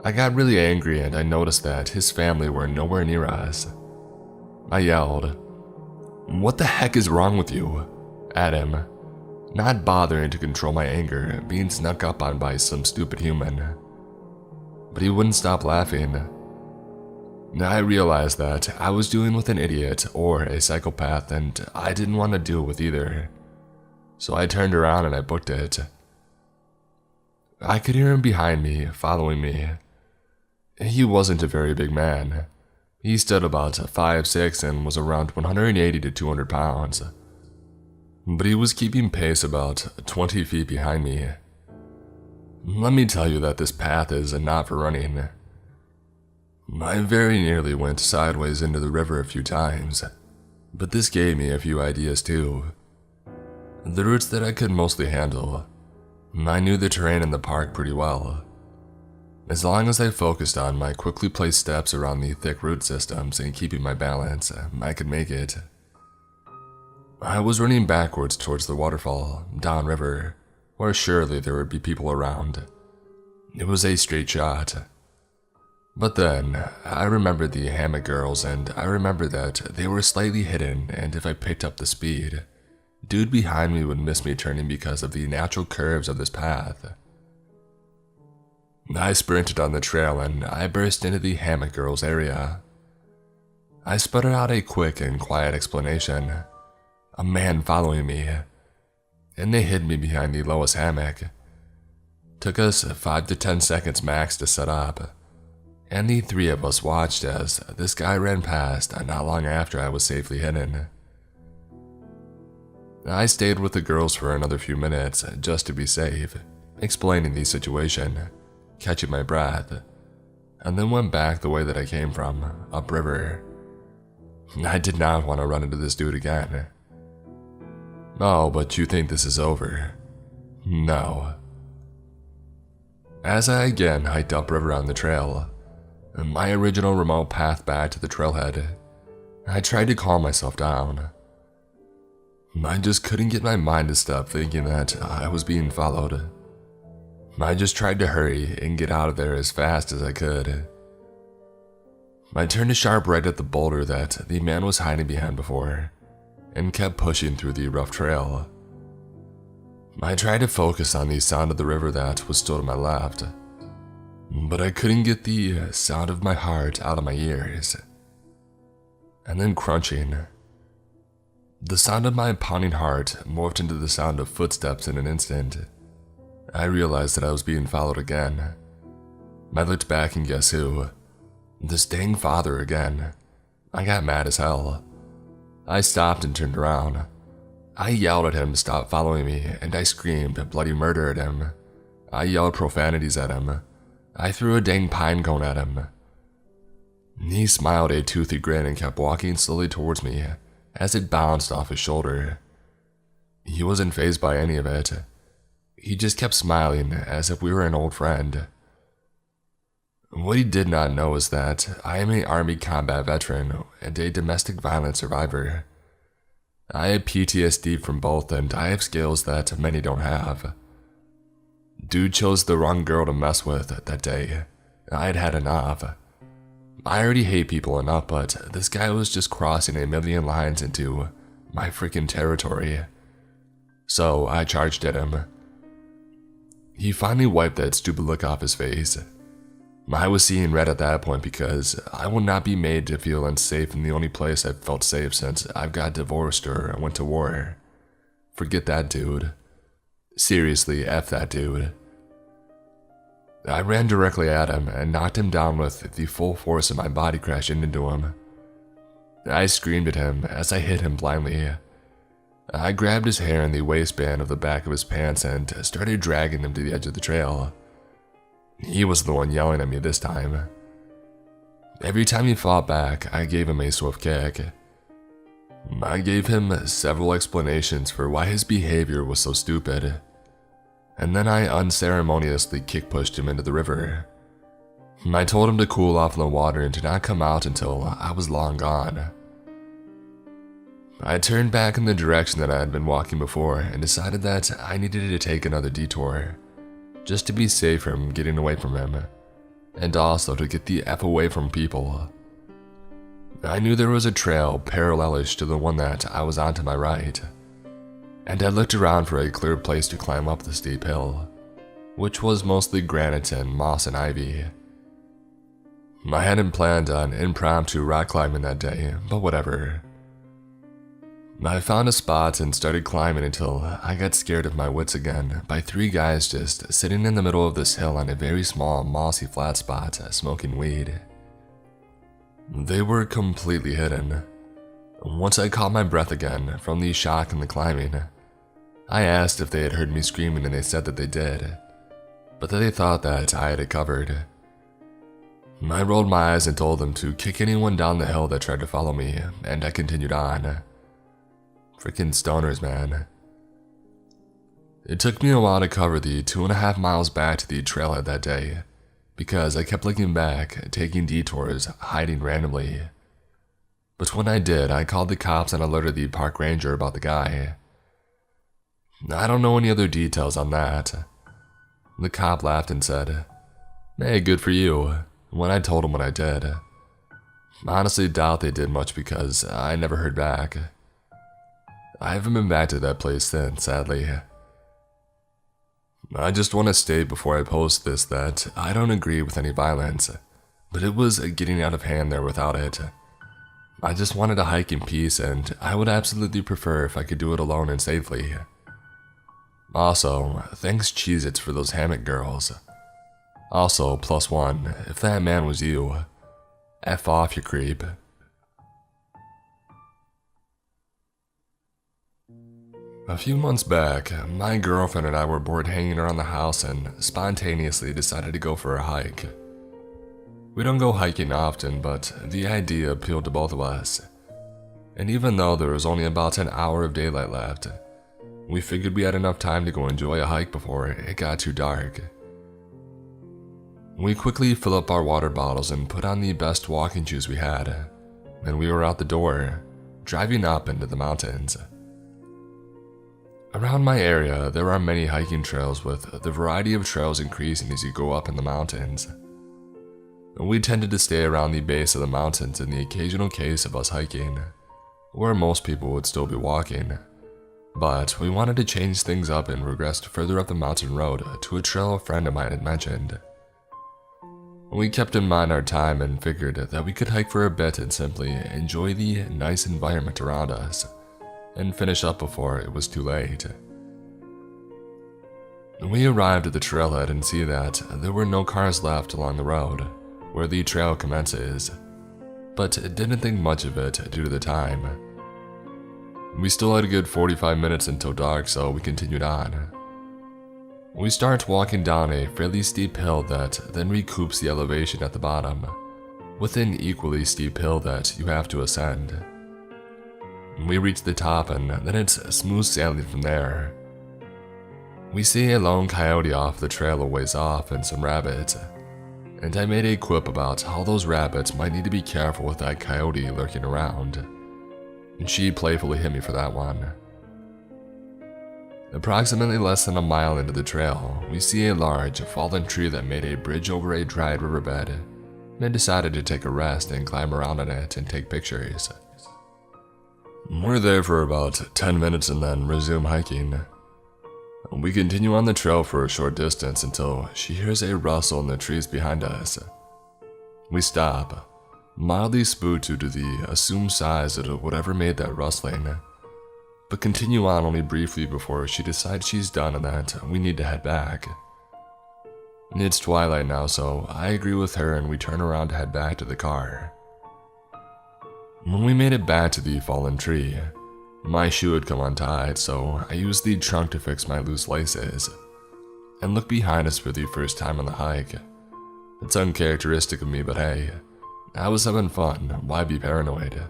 I got really angry and I noticed that his family were nowhere near us. I yelled, "What the heck is wrong with you?" at him, not bothering to control my anger being snuck up on by some stupid human. But he wouldn't stop laughing. I realized that I was dealing with an idiot or a psychopath and I didn't want to deal with either. So I turned around and I booked it. I could hear him behind me, following me. He wasn't a very big man. He stood about 5'6" and was around 180 to 200 pounds. But he was keeping pace about 20 feet behind me. Let me tell you that this path is not for running. I very nearly went sideways into the river a few times, but this gave me a few ideas too. The routes that I could mostly handle. I knew the terrain in the park pretty well. As long as I focused on my quickly placed steps around the thick root systems and keeping my balance, I could make it. I was running backwards towards the waterfall, downriver, where surely there would be people around. It was a straight shot. But then, I remembered the hammock girls and I remembered that they were slightly hidden, and if I picked up the speed, dude behind me would miss me turning because of the natural curves of this path. I sprinted on the trail and I burst into the hammock girls area. I sputtered out a quick and quiet explanation. A man following me, and they hid me behind the lowest hammock. Took us 5 to 10 seconds max to set up, and the three of us watched as this guy ran past not long after I was safely hidden. I stayed with the girls for another few minutes just to be safe, explaining the situation, catching my breath, and then went back the way that I came from, upriver. I did not want to run into this dude again. Oh, but you think this is over? No. As I again hiked upriver on the trail, my original remote path back to the trailhead, I tried to calm myself down. I just couldn't get my mind to stop thinking that I was being followed. I just tried to hurry and get out of there as fast as I could. I turned a sharp right at the boulder that the man was hiding behind before, and kept pushing through the rough trail. I tried to focus on the sound of the river that was still to my left, but I couldn't get the sound of my heart out of my ears. And then crunching. The sound of my pounding heart morphed into the sound of footsteps in an instant. I realized that I was being followed again. I looked back and guess who? This dang father again. I got mad as hell. I stopped and turned around. I yelled at him to stop following me, and I screamed bloody murder at him. I yelled profanities at him. I threw a dang pine cone at him. He smiled a toothy grin and kept walking slowly towards me as it bounced off his shoulder. He wasn't fazed by any of it. He just kept smiling as if we were an old friend. What he did not know is that I am an Army combat veteran and a domestic violence survivor. I have PTSD from both, and I have skills that many don't have. Dude chose the wrong girl to mess with that day. I had had enough. I already hate people enough, but this guy was just crossing a million lines into my freaking territory. So I charged at him. He finally wiped that stupid look off his face. I was seeing red at that point because I will not be made to feel unsafe in the only place I've felt safe since I've got divorced or went to war. Forget that dude. Seriously, F that dude. I ran directly at him and knocked him down with the full force of my body crashing into him. I screamed at him as I hit him blindly. I grabbed his hair in the waistband of the back of his pants and started dragging him to the edge of the trail. He was the one yelling at me this time. Every time he fought back, I gave him a swift kick. I gave him several explanations for why his behavior was so stupid, and then I unceremoniously kick-pushed him into the river. I told him to cool off in the water and to not come out until I was long gone. I turned back in the direction that I had been walking before and decided that I needed to take another detour, just to be safe from getting away from him, and also to get the F away from people. I knew there was a trail parallelish to the one that I was on to my right, and I looked around for a clear place to climb up the steep hill, which was mostly granite and moss and ivy. I hadn't planned on impromptu rock climbing that day, but whatever. I found a spot and started climbing until I got scared of my wits again by three guys just sitting in the middle of this hill on a very small mossy flat spot smoking weed. They were completely hidden. Once I caught my breath again from the shock and the climbing, I asked if they had heard me screaming and they said that they did, but that they thought that I had it covered. I rolled my eyes and told them to kick anyone down the hill that tried to follow me, and I continued on. Freaking stoners, man. It took me a while to cover the 2.5 miles back to the trailhead that day, because I kept looking back, taking detours, hiding randomly. But when I did, I called the cops and alerted the park ranger about the guy. I don't know any other details on that. The cop laughed and said, "Hey, good for you," when I told him what I did. I honestly doubt they did much because I never heard back. I haven't been back to that place since, sadly. I just want to state before I post this that I don't agree with any violence, but it was getting out of hand there without it. I just wanted to hike in peace, and I would absolutely prefer if I could do it alone and safely. Also, thanks Cheez-Its for those hammock girls. Also, +1, if that man was you, F off, you creep. A few months back, my girlfriend and I were bored hanging around the house and spontaneously decided to go for a hike. We don't go hiking often, but the idea appealed to both of us. And even though there was only about an hour of daylight left, we figured we had enough time to go enjoy a hike before it got too dark. We quickly filled up our water bottles and put on the best walking shoes we had, and we were out the door, driving up into the mountains. Around my area, there are many hiking trails with the variety of trails increasing as you go up in the mountains. We tended to stay around the base of the mountains in the occasional case of us hiking, where most people would still be walking. But we wanted to change things up and regressed further up the mountain road to a trail a friend of mine had mentioned. We kept in mind our time and figured that we could hike for a bit and simply enjoy the nice environment around us, and finish up before it was too late. We arrived at the trailhead and see that there were no cars left along the road, where the trail commences, but didn't think much of it due to the time. We still had a good 45 minutes until dark, so we continued on. We start walking down a fairly steep hill that then recoups the elevation at the bottom, with an equally steep hill that you have to ascend. We reach the top and then it's smooth sailing from there. We see a lone coyote off the trail a ways off and some rabbits, and I made a quip about how those rabbits might need to be careful with that coyote lurking around, and she playfully hit me for that one. Approximately less than a mile into the trail, we see a large, fallen tree that made a bridge over a dried riverbed, and I decided to take a rest and climb around on it and take pictures. We're there for about 10 minutes and then resume hiking. We continue on the trail for a short distance until she hears a rustle in the trees behind us. We stop, mildly spooked due to the assumed size of whatever made that rustling, but continue on only briefly before she decides she's done and that we need to head back. It's twilight now, so I agree with her and we turn around to head back to the car. When we made it back to the fallen tree, my shoe had come untied, so I used the trunk to fix my loose laces and looked behind us for the first time on the hike. It's uncharacteristic of me, but hey, I was having fun, why be paranoid?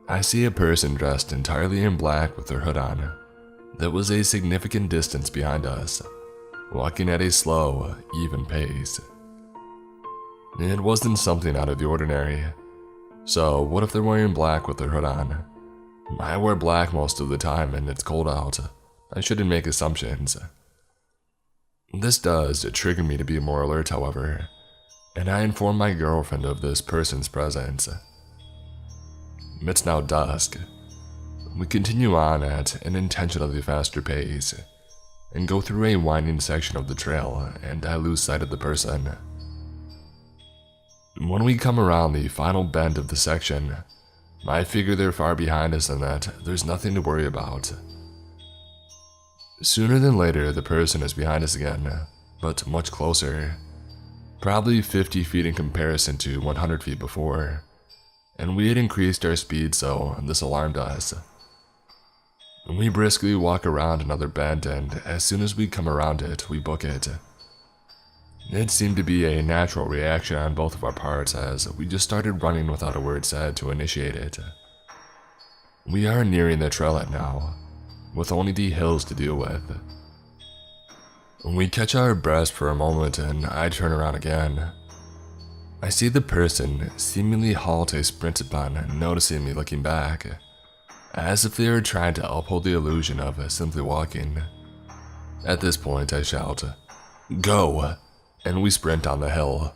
I see a person dressed entirely in black with their hood on that was a significant distance behind us, walking at a slow, even pace. It wasn't something out of the ordinary, so what if they're wearing black with their hood on? I wear black most of the time and it's cold out. I shouldn't make assumptions. This does trigger me to be more alert, however, and I inform my girlfriend of this person's presence. It's now dusk. We continue on at an intentionally faster pace and go through a winding section of the trail, and I lose sight of the person. When we come around the final bend of the section, I figure they're far behind us and that there's nothing to worry about. Sooner than later, the person is behind us again, but much closer. Probably 50 feet in comparison to 100 feet before, and we had increased our speed, so this alarmed us. We briskly walk around another bend, and as soon as we come around it, we book it. It seemed to be a natural reaction on both of our parts as we just started running without a word said to initiate it. We are nearing the trailhead now, with only the hills to deal with. We catch our breaths for a moment and I turn around again. I see the person seemingly halt a sprint upon noticing me looking back, as if they were trying to uphold the illusion of simply walking. At this point I shout, "Go!" and we sprint down the hill.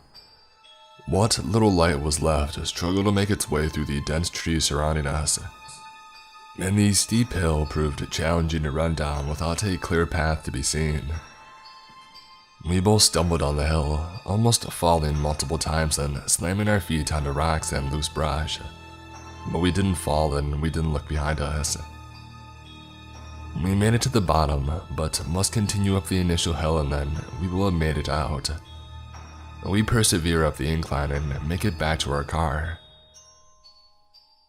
What little light was left struggled to make its way through the dense trees surrounding us, and the steep hill proved challenging to run down without a clear path to be seen. We both stumbled down the hill, almost falling multiple times and slamming our feet onto rocks and loose brush, but we didn't fall and we didn't look behind us. We made it to the bottom, but must continue up the initial hill and then we will have made it out. We persevere up the incline and make it back to our car.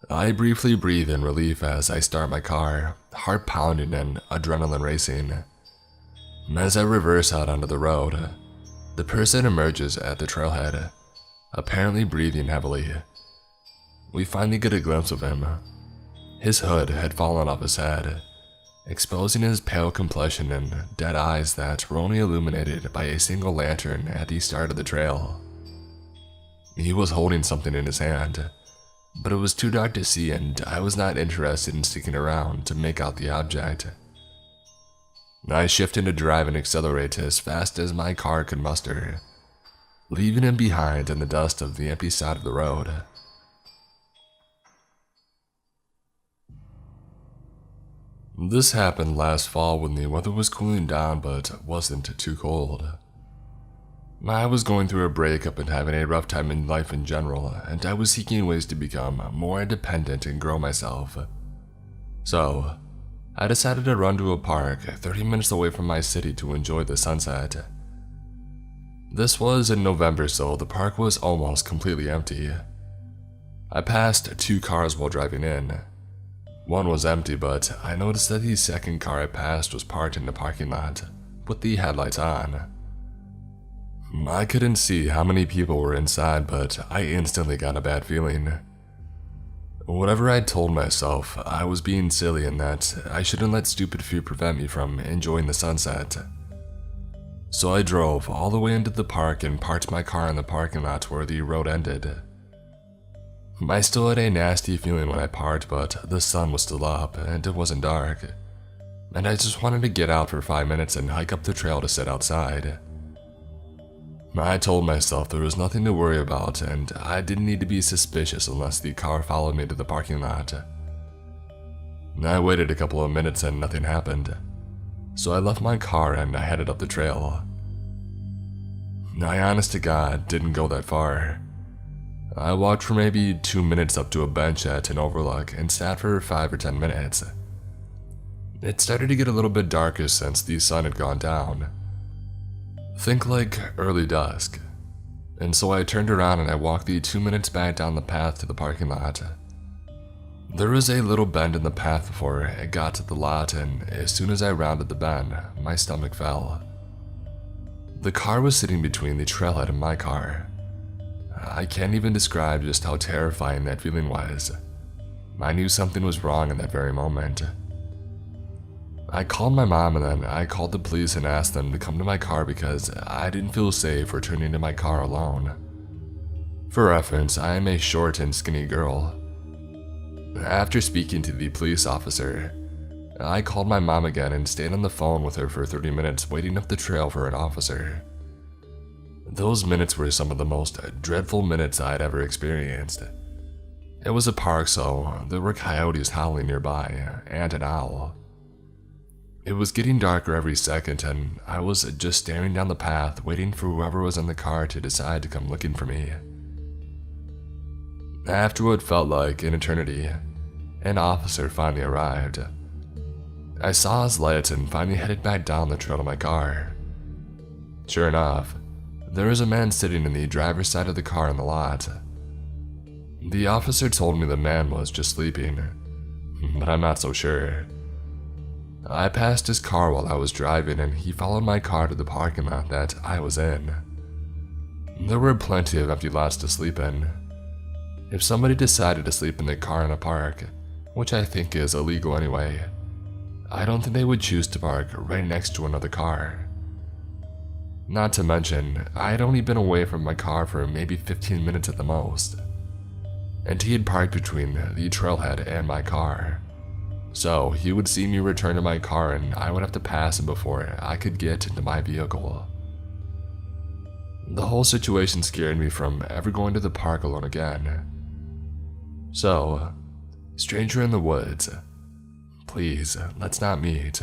I briefly breathe in relief as I start my car, heart pounding and adrenaline racing. As I reverse out onto the road, the person emerges at the trailhead, apparently breathing heavily. We finally get a glimpse of him. His hood had fallen off his head, exposing his pale complexion and dead eyes that were only illuminated by a single lantern at the start of the trail. He was holding something in his hand, but it was too dark to see and I was not interested in sticking around to make out the object. I shift into drive and accelerate as fast as my car could muster, leaving him behind in the dust of the empty side of the road. This happened last fall when the weather was cooling down but wasn't too cold. I was going through a breakup and having a rough time in life in general, and I was seeking ways to become more independent and grow myself. So, I decided to run to a park 30 minutes away from my city to enjoy the sunset. This was in November, so the park was almost completely empty. I passed 2 cars while driving in. One was empty, but I noticed that the second car I passed was parked in the parking lot, with the headlights on. I couldn't see how many people were inside, but I instantly got a bad feeling. Whatever I'd told myself, I was being silly and that I shouldn't let stupid fear prevent me from enjoying the sunset. So I drove all the way into the park and parked my car in the parking lot where the road ended. I still had a nasty feeling when I parked, but the sun was still up and it wasn't dark, and I just wanted to get out for 5 minutes and hike up the trail to sit outside. I told myself there was nothing to worry about and I didn't need to be suspicious unless the car followed me to the parking lot. I waited a couple of minutes and nothing happened, so I left my car and I headed up the trail. I honest to God didn't go that far. I walked for maybe 2 minutes up to a bench at an overlook and sat for 5 or 10 minutes. It started to get a little bit darker since the sun had gone down. Think like early dusk, and so I turned around and I walked the 2 minutes back down the path to the parking lot. There was a little bend in the path before it got to the lot, and as soon as I rounded the bend, my stomach fell. The car was sitting between the trailhead and my car. I can't even describe just how terrifying that feeling was. I knew something was wrong in that very moment. I called my mom and then I called the police and asked them to come to my car because I didn't feel safe returning to my car alone. For reference, I am a short and skinny girl. After speaking to the police officer, I called my mom again and stayed on the phone with her for 30 minutes waiting up the trail for an officer. Those minutes were some of the most dreadful minutes I'd ever experienced. It was a park, so there were coyotes howling nearby, and an owl. It was getting darker every second, and I was just staring down the path, waiting for whoever was in the car to decide to come looking for me. After what felt like an eternity, an officer finally arrived. I saw his lights and finally headed back down the trail to my car. Sure enough, there was a man sitting in the driver's side of the car in the lot. The officer told me the man was just sleeping, but I'm not so sure. I passed his car while I was driving and he followed my car to the parking lot that I was in. There were plenty of empty lots to sleep in. If somebody decided to sleep in their car in a park, which I think is illegal anyway, I don't think they would choose to park right next to another car. Not to mention, I had only been away from my car for maybe 15 minutes at the most, and he had parked between the trailhead and my car. So he would see me return to my car and I would have to pass him before I could get into my vehicle. The whole situation scared me from ever going to the park alone again. So, stranger in the woods, please, let's not meet.